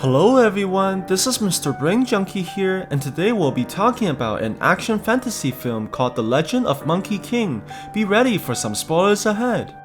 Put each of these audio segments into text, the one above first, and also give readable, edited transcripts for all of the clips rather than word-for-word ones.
Hello everyone, this is Mr. Brain Junkie here, and today we'll be talking about an action fantasy film called The Legend of Monkey King. Be ready for some spoilers ahead.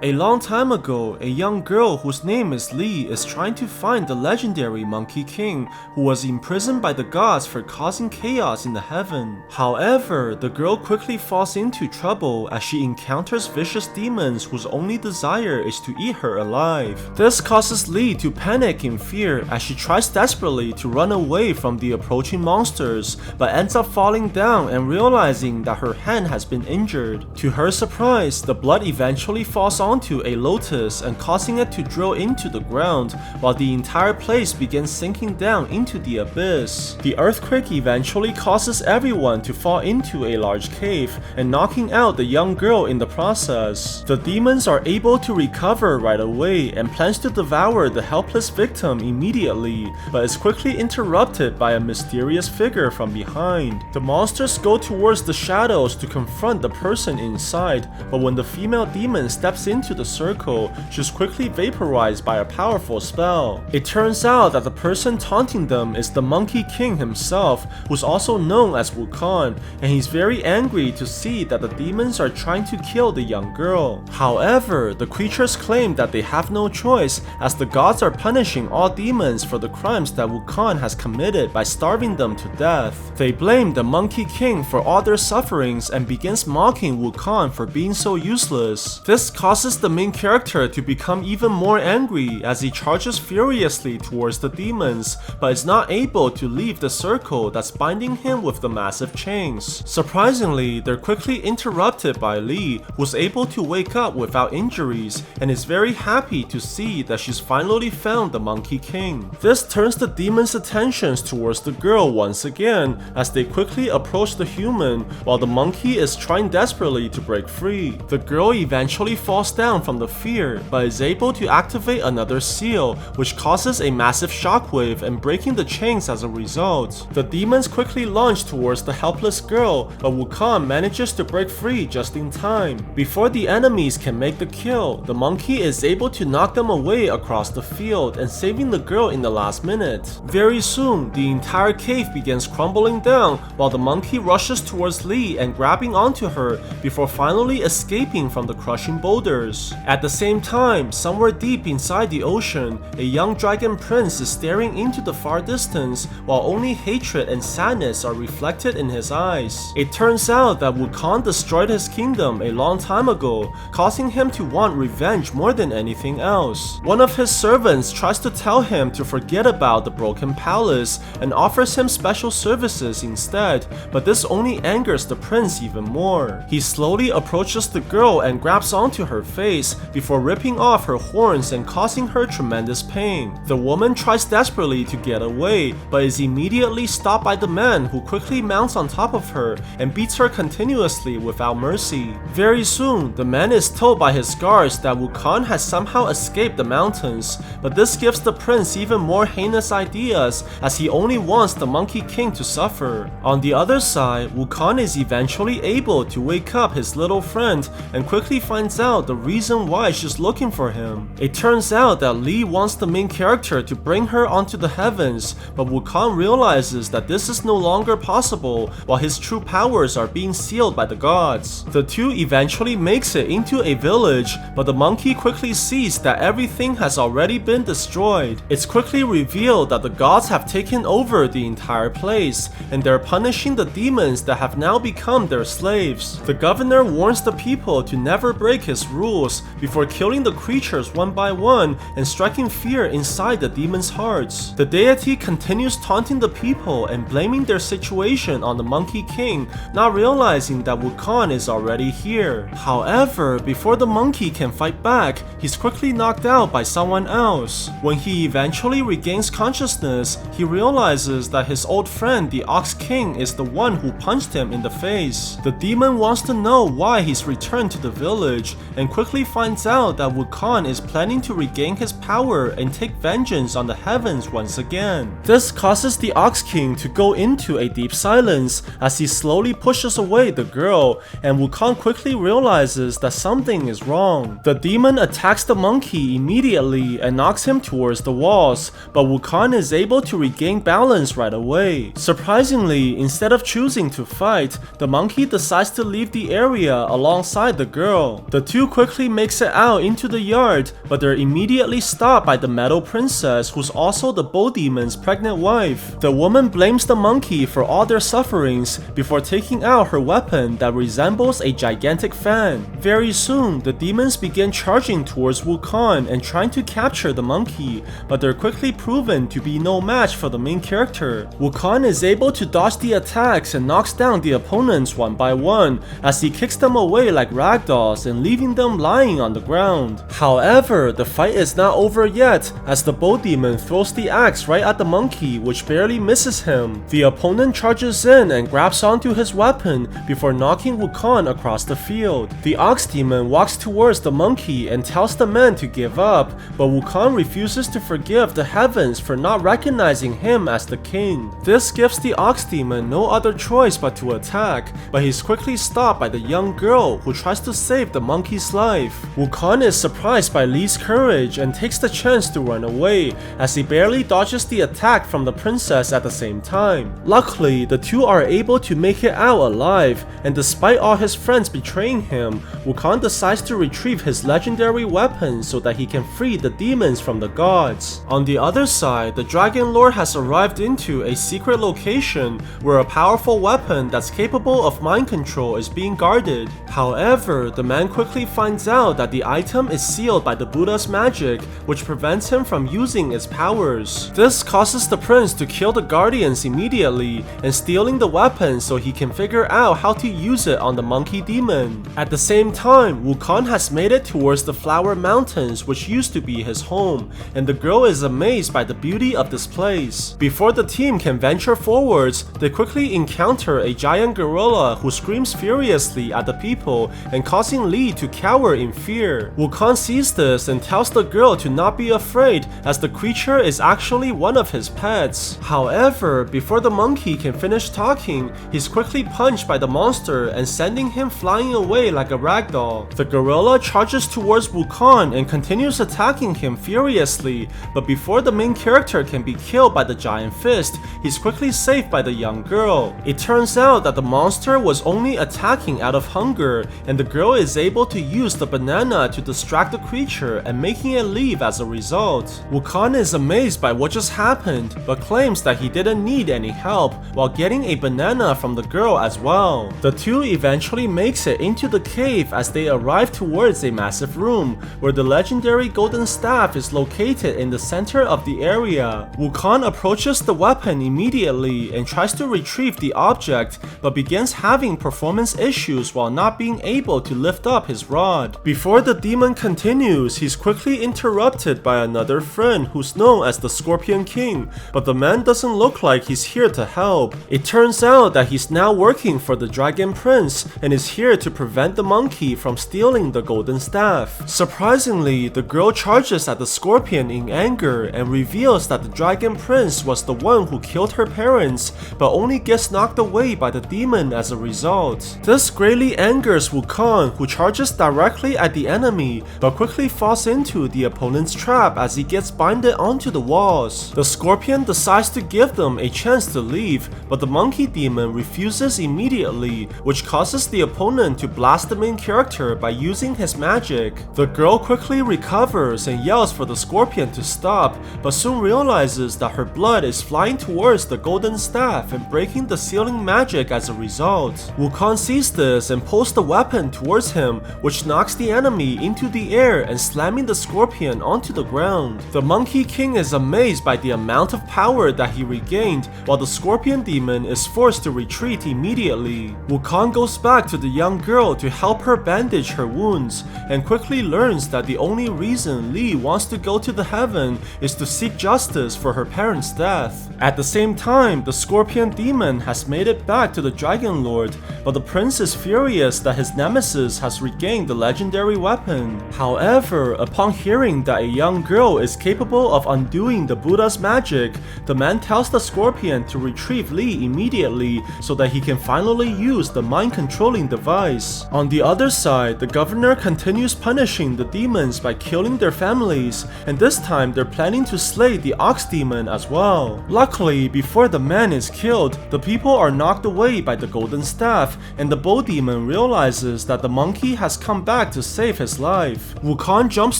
A long time ago, a young girl whose name is Lee is trying to find the legendary Monkey King, who was imprisoned by the gods for causing chaos in the heaven. However, the girl quickly falls into trouble as she encounters vicious demons whose only desire is to eat her alive. This causes Lee to panic in fear as she tries desperately to run away from the approaching monsters, but ends up falling down and realizing that her hand has been injured. To her surprise, the blood eventually falls onto a lotus and causing it to drill into the ground, while the entire place begins sinking down into the abyss. The earthquake eventually causes everyone to fall into a large cave and knocking out the young girl in the process. The demons are able to recover right away and plans to devour the helpless victim immediately, but is quickly interrupted by a mysterious figure from behind. The monsters go towards the shadows to confront the person inside, but when the female demon steps into the circle, she's quickly vaporized by a powerful spell. It turns out that the person taunting them is the Monkey King himself, who's also known as Wukong, and he's very angry to see that the demons are trying to kill the young girl. However, the creatures claim that they have no choice as the gods are punishing all demons for the crimes that Wukong has committed by starving them to death. They blame the Monkey King for all their sufferings and begins mocking Wukong for being so useless. This causes the main character to become even more angry as he charges furiously towards the demons, but is not able to leave the circle that's binding him with the massive chains. Surprisingly, they're quickly interrupted by Lee, who's able to wake up without injuries and is very happy to see that she's finally found the Monkey King. This turns the demons' attentions towards the girl once again as they quickly approach the human while the monkey is trying desperately to break free. The girl eventually falls down from the fear, but is able to activate another seal, which causes a massive shockwave and breaking the chains as a result. The demons quickly launch towards the helpless girl, but Wukong manages to break free just in time. Before the enemies can make the kill, the monkey is able to knock them away across the field and saving the girl in the last minute. Very soon, the entire cave begins crumbling down while the monkey rushes towards Lee and grabbing onto her before finally escaping from the crushing boulders. At the same time, somewhere deep inside the ocean, a young dragon prince is staring into the far distance while only hatred and sadness are reflected in his eyes. It turns out that Wukong destroyed his kingdom a long time ago, causing him to want revenge more than anything else. One of his servants tries to tell him to forget about the broken palace and offers him special services instead, but this only angers the prince even more. He slowly approaches the girl and grabs onto her face before ripping off her horns and causing her tremendous pain. The woman tries desperately to get away, but is immediately stopped by the man who quickly mounts on top of her and beats her continuously without mercy. Very soon, the man is told by his guards that Wukong has somehow escaped the mountains, but this gives the prince even more heinous ideas as he only wants the Monkey King to suffer. On the other side, Wukong is eventually able to wake up his little friend and quickly finds out the reason why she's looking for him. It turns out that Lee wants the main character to bring her onto the heavens, but Wukong realizes that this is no longer possible while his true powers are being sealed by the gods. The two eventually makes it into a village, but the monkey quickly sees that everything has already been destroyed. It's quickly revealed that the gods have taken over the entire place, and they're punishing the demons that have now become their slaves. The governor warns the people to never break his rules before killing the creatures one by one and striking fear inside the demons' hearts. The deity continues taunting the people and blaming their situation on the Monkey King, not realizing that Wukong is already here. However, before the monkey can fight back, he's quickly knocked out by someone else. When he eventually regains consciousness, he realizes that his old friend the Ox King is the one who punched him in the face. The demon wants to know why he's returned to the village and quickly quickly finds out that Wukong is planning to regain his power and take vengeance on the heavens once again. This causes the Ox King to go into a deep silence as he slowly pushes away the girl, and Wukong quickly realizes that something is wrong. The demon attacks the monkey immediately and knocks him towards the walls, but Wukong is able to regain balance right away. Surprisingly, instead of choosing to fight, the monkey decides to leave the area alongside the girl. The two quickly makes it out into the yard, but they're immediately stopped by the metal princess, who's also the bull demon's pregnant wife. The woman blames the monkey for all their sufferings before taking out her weapon that resembles a gigantic fan. Very soon, the demons begin charging towards Wukong and trying to capture the monkey, but they're quickly proven to be no match for the main character. Wukong is able to dodge the attacks and knocks down the opponents one by one as he kicks them away like ragdolls and leaving them lying on the ground. However, the fight is not over yet as the bull demon throws the axe right at the monkey, which barely misses him. The opponent charges in and grabs onto his weapon before knocking Wukong across the field. The ox demon walks towards the monkey and tells the man to give up, but Wukong refuses to forgive the heavens for not recognizing him as the king. This gives the ox demon no other choice but to attack, but he's quickly stopped by the young girl who tries to save the monkey's life. Wukong is surprised by Li's courage and takes the chance to run away as he barely dodges the attack from the princess at the same time. Luckily, the two are able to make it out alive, and despite all his friends betraying him, Wukong decides to retrieve his legendary weapon so that he can free the demons from the gods. On the other side, the Dragon Lord has arrived into a secret location where a powerful weapon that's capable of mind control is being guarded. However, the man quickly finds out that the item is sealed by the Buddha's magic, which prevents him from using its powers. This causes the prince to kill the guardians immediately and stealing the weapon so he can figure out how to use it on the monkey demon. At the same time, Wukong has made it towards the Flower Mountains, which used to be his home, and the girl is amazed by the beauty of this place. Before the team can venture forwards, they quickly encounter a giant gorilla who screams furiously at the people and causing Li to cower in fear. Wukong sees this and tells the girl to not be afraid as the creature is actually one of his pets. However, before the monkey can finish talking, he's quickly punched by the monster and sending him flying away like a ragdoll. The gorilla charges towards Wukong and continues attacking him furiously, but before the main character can be killed by the giant fist, he's quickly saved by the young girl. It turns out that the monster was only attacking out of hunger, and the girl is able to use the banana to distract the creature and making it leave as a result. Wukong is amazed by what just happened, but claims that he didn't need any help while getting a banana from the girl as well. The two eventually makes it into the cave as they arrive towards a massive room where the legendary golden staff is located in the center of the area. Wukong approaches the weapon immediately and tries to retrieve the object, but begins having performance issues while not being able to lift up his rod. Before the demon continues, he's quickly interrupted by another friend who's known as the Scorpion King, but the man doesn't look like he's here to help. It turns out that he's now working for the Dragon Prince and is here to prevent the monkey from stealing the golden staff. Surprisingly, the girl charges at the scorpion in anger and reveals that the Dragon Prince was the one who killed her parents, but only gets knocked away by the demon as a result. This greatly angers Wukong, who charges directly at the enemy, but quickly falls into the opponent's trap as he gets binded onto the walls. The scorpion decides to give them a chance to leave, but the monkey demon refuses immediately, which causes the opponent to blast the main character by using his magic. The girl quickly recovers and yells for the scorpion to stop, but soon realizes that her blood is flying towards the golden staff and breaking the sealing magic as a result. Wukong sees this and pulls the weapon towards him, which knocks the enemy into the air and slamming the scorpion onto the ground. The Monkey King is amazed by the amount of power that he regained, while the scorpion demon is forced to retreat immediately. Wukong goes back to the young girl to help her bandage her wounds, and quickly learns that the only reason Li wants to go to the heaven is to seek justice for her parents' death. At the same time, the scorpion demon has made it back to the Dragon Lord, but the prince is furious that his nemesis has regained the legendary weapon. However, upon hearing that a young girl is capable of undoing the Buddha's magic, the man tells the scorpion to retrieve Lee immediately so that he can finally use the mind-controlling device. On the other side, the governor continues punishing the demons by killing their families, and this time they're planning to slay the ox demon as well. Luckily, before the man is killed, the people are knocked away by the golden staff, and the bull demon realizes that the monkey has come back to save his life. Wukong jumps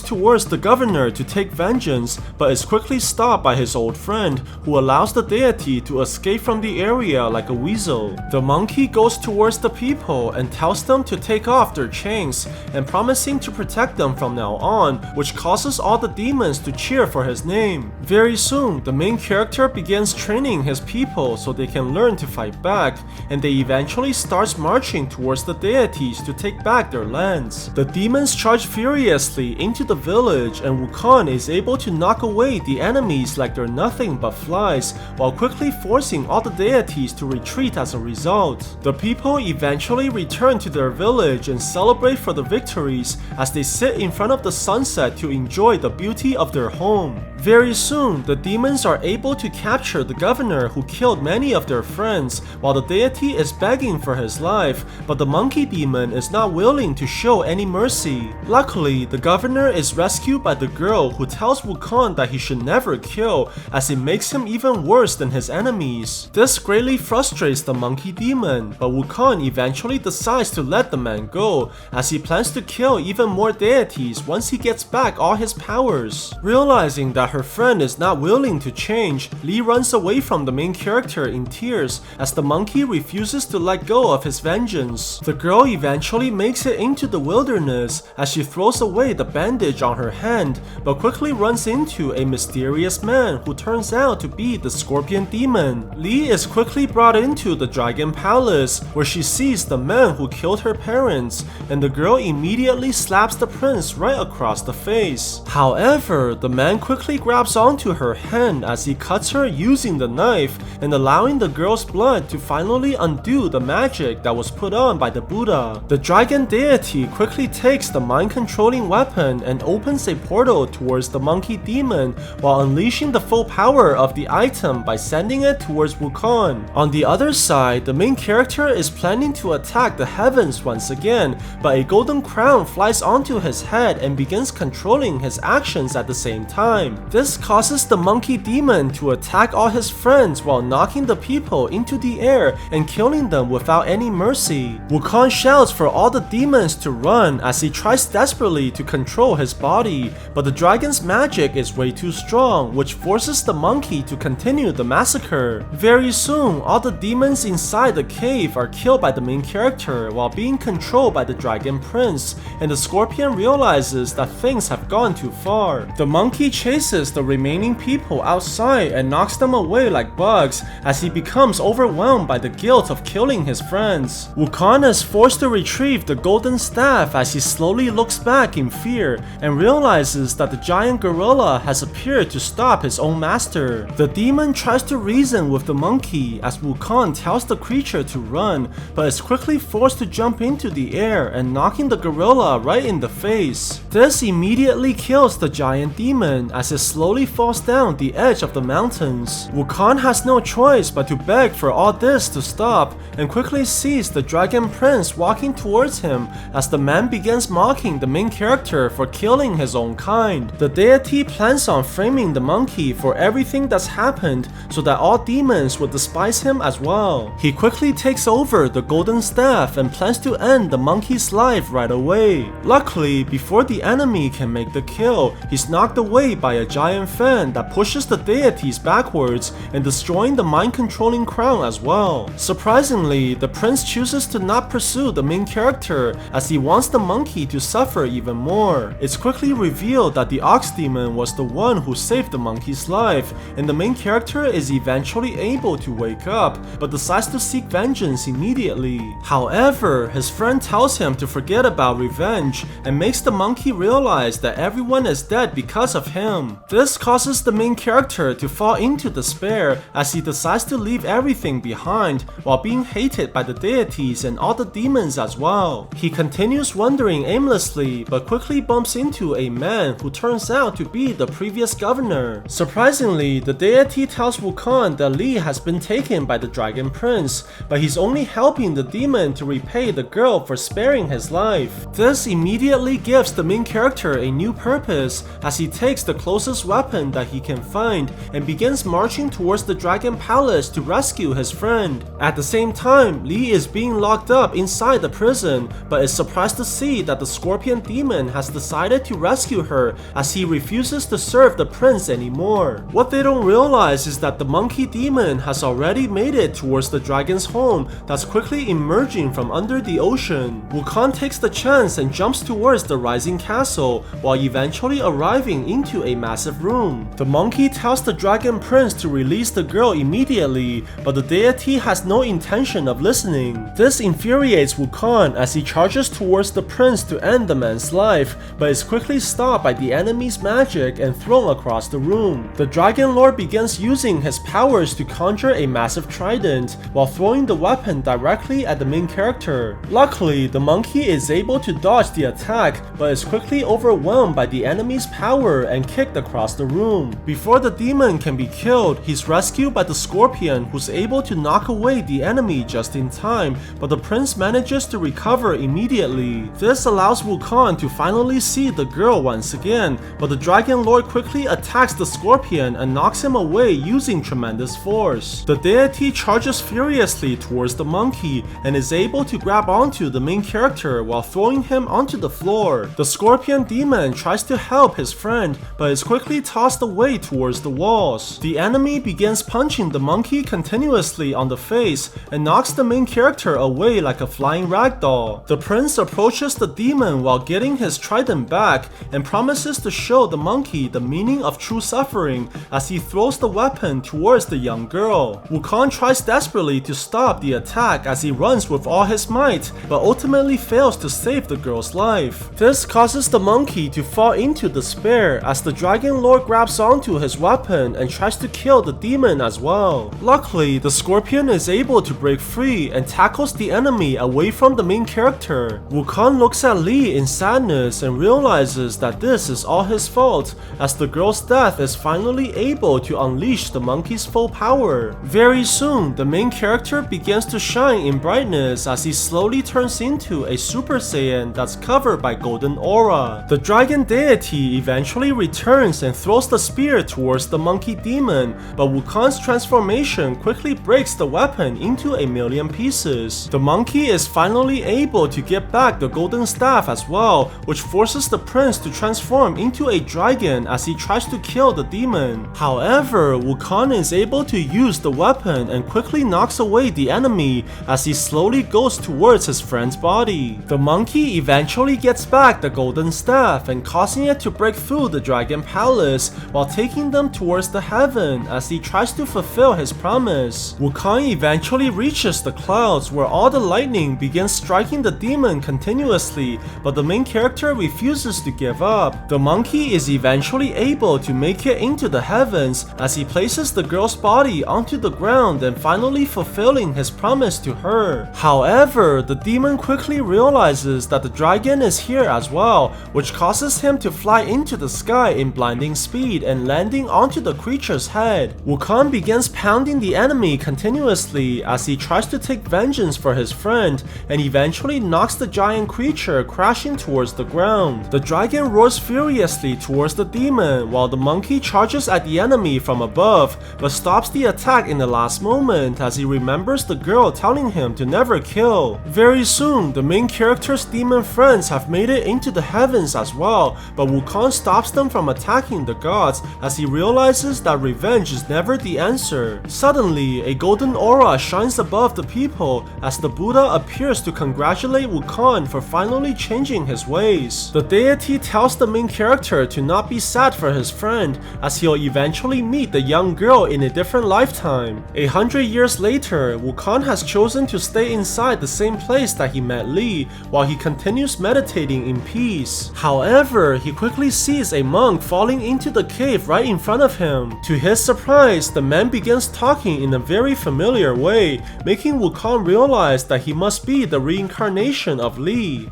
towards the governor to take vengeance, but is quickly stopped by his old friend, who allows the deity to escape from the area like a weasel. The monkey goes towards the people and tells them to take off their chains, and promising to protect them from now on, which causes all the demons to cheer for his name. Very soon, the main character begins training his people so they can learn to fight back, and they eventually starts marching towards the deities to take back their lands. The demons charge furiously into the village, and Wukong is able to knock away the enemies like they're nothing but flies, while quickly forcing all the deities to retreat as a result. The people eventually return to their village and celebrate for the victories as they sit in front of the sunset to enjoy the beauty of their home. Very soon, the demons are able to capture the governor who killed many of their friends, while the deity is begging for his life, but the monkey demon is not willing to show any mercy. Luckily, the governor is rescued by the girl who tells Wukong that he should never kill, as it makes him even worse than his enemies. This greatly frustrates the monkey demon, but Wukong eventually decides to let the man go, as he plans to kill even more deities once he gets back all his powers. Realizing that her friend is not willing to change, Lee runs away from the main character in tears as the monkey refuses to let go of his vengeance. The girl eventually makes it into the wilderness as she throws away the bandage on her hand, but quickly runs into a mysterious man who turns out to be the scorpion demon. Lee is quickly brought into the dragon palace, where she sees the man who killed her parents, and the girl immediately slaps the prince right across the face. However, the man quickly grabs onto her hand as he cuts her using the knife, and allowing the girl's blood to finally undo the magic that was put on by the Buddha. The dragon deity quickly takes the mind-controlling weapon and opens a portal towards the monkey demon while unleashing the full power of the item by sending it towards Wukong. On the other side, the main character is planning to attack the heavens once again, but a golden crown flies onto his head and begins controlling his actions at the same time. This causes the monkey demon to attack all his friends while knocking the people into the air and killing them without any mercy. Wukong shouts for all the demons to run as he tries desperately to control his body, but the dragon's magic is way too strong, which forces the monkey to continue the massacre. Very soon, all the demons inside the cave are killed by the main character while being controlled by the dragon prince, and the scorpion realizes that things have gone too far. The monkey chases the remaining people outside and knocks them away like bugs as he becomes overwhelmed by the guilt of killing his friends. Wukong is forced to retrieve the golden staff as he slowly looks back in fear and realizes that the giant gorilla has appeared to stop his own master. The demon tries to reason with the monkey as Wukong tells the creature to run, but is quickly forced to jump into the air and knocking the gorilla right in the face. This immediately kills the giant demon as it slowly falls down the edge of the mountains. Wukong has no choice but to beg for all this to stop, and quickly sees the dragon prince walking towards him as the man begins mocking the main character for killing his own kind. The deity plans on framing the monkey for everything that's happened so that all demons would despise him as well. He quickly takes over the golden staff and plans to end the monkey's life right away. Luckily, before the enemy can make the kill, he's knocked away by a giant fan that pushes the deities backwards and destroying the mind-controlling crown as well. Surprisingly, the prince chooses to not pursue the main character as he wants the monkey to suffer even more. It's quickly revealed that the ox demon was the one who saved the monkey's life, and the main character is eventually able to wake up, but decides to seek vengeance immediately. However, his friend tells him to forget about revenge and makes the monkey realize that everyone is dead because of him. This causes the main character to fall into despair as he decides to leave everything behind while being hated by the deities and all the demons as well. He continues keeps wandering aimlessly but quickly bumps into a man who turns out to be the previous governor. Surprisingly, the deity tells Wukong that Li has been taken by the Dragon Prince, but he's only helping the demon to repay the girl for sparing his life. This immediately gives the main character a new purpose as he takes the closest weapon that he can find and begins marching towards the Dragon Palace to rescue his friend. At the same time, Li is being locked up inside the prison, but is surprised to see that the Scorpion Demon has decided to rescue her as he refuses to serve the prince anymore. What they don't realize is that the Monkey Demon has already made it towards the dragon's home that's quickly emerging from under the ocean. Wukong takes the chance and jumps towards the rising castle while eventually arriving into a massive room. The monkey tells the Dragon Prince to release the girl immediately, but the deity has no intention of listening. This infuriates Wukong as he charges towards the prince to end the man's life, but is quickly stopped by the enemy's magic and thrown across the room. The Dragon Lord begins using his powers to conjure a massive trident while throwing the weapon directly at the main character. Luckily, the monkey is able to dodge the attack, but is quickly overwhelmed by the enemy's power and kicked across the room. Before the demon can be killed, he's rescued by the scorpion, who's able to knock away the enemy just in time, but the prince manages to recover immediately. This allows Wukong to finally see the girl once again, but the Dragon Lord quickly attacks the scorpion and knocks him away using tremendous force. The deity charges furiously towards the monkey and is able to grab onto the main character while throwing him onto the floor. The scorpion demon tries to help his friend, but is quickly tossed away towards the walls. The enemy begins punching the monkey continuously on the face and knocks the main character away like a flying ragdoll. The prince approaches the demon while getting his trident back and promises to show the monkey the meaning of true suffering as he throws the weapon towards the young girl. Wukong tries desperately to stop the attack as he runs with all his might, but ultimately fails to save the girl's life. This causes the monkey to fall into despair as the Dragon Lord grabs onto his weapon and tries to kill the demon as well. Luckily, the scorpion is able to break free and tackles the enemy away from the main character. Wukong looks at Li in sadness and realizes that this is all his fault, as the girl's death is finally able to unleash the monkey's full power. Very soon, the main character begins to shine in brightness as he slowly turns into a Super Saiyan that's covered by golden aura. The dragon deity eventually returns and throws the spear towards the monkey demon, but Wukong's transformation quickly breaks the weapon into a million pieces. The monkey is finally able to get back the golden staff as well, which forces the prince to transform into a dragon as he tries to kill the demon. However, Wukong is able to use the weapon and quickly knocks away the enemy as he slowly goes towards his friend's body. The monkey eventually gets back the golden staff and causing it to break through the dragon palace while taking them towards the heaven as he tries to fulfill his promise. Wukong eventually reaches the clouds where all the lightning begins striking the demon continuously, but the main character refuses to give up. The monkey is eventually able to make it into the heavens as he places the girl's body onto the ground and finally fulfilling his promise to her. However, the demon quickly realizes that the dragon is here as well, which causes him to fly into the sky in blinding speed and landing onto the creature's head. Wukong begins pounding the enemy continuously as he tries to take vengeance for his friend and eventually knocks the giant creature crashing towards the ground. The dragon roars furiously towards the demon while the monkey charges at the enemy from above, but stops the attack in the last moment as he remembers the girl telling him to never kill. Very soon, the main character's demon friends have made it into the heavens as well, but Wukong stops them from attacking the gods as he realizes that revenge is never the answer. Suddenly, a golden aura shines above the people as the Buddha appears to congratulate Wukong for finally changing his ways. The deity tells the main character to not be sad for his friend as he'll eventually meet the young girl in a different lifetime. 100 years later, Wukong has chosen to stay inside the same place that he met Li while he continues meditating in peace. However, he quickly sees a monk falling into the cave right in front of him. To his surprise, the man begins talking in a very familiar way, making Wukong realize that he must be the reincarnation of Li.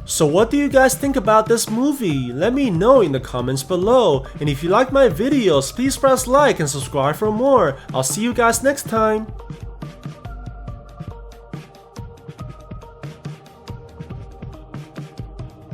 So what do you guys think about this movie? Let me know in the comments below. And if you like my videos, please press like and subscribe for more. I'll see you guys next time.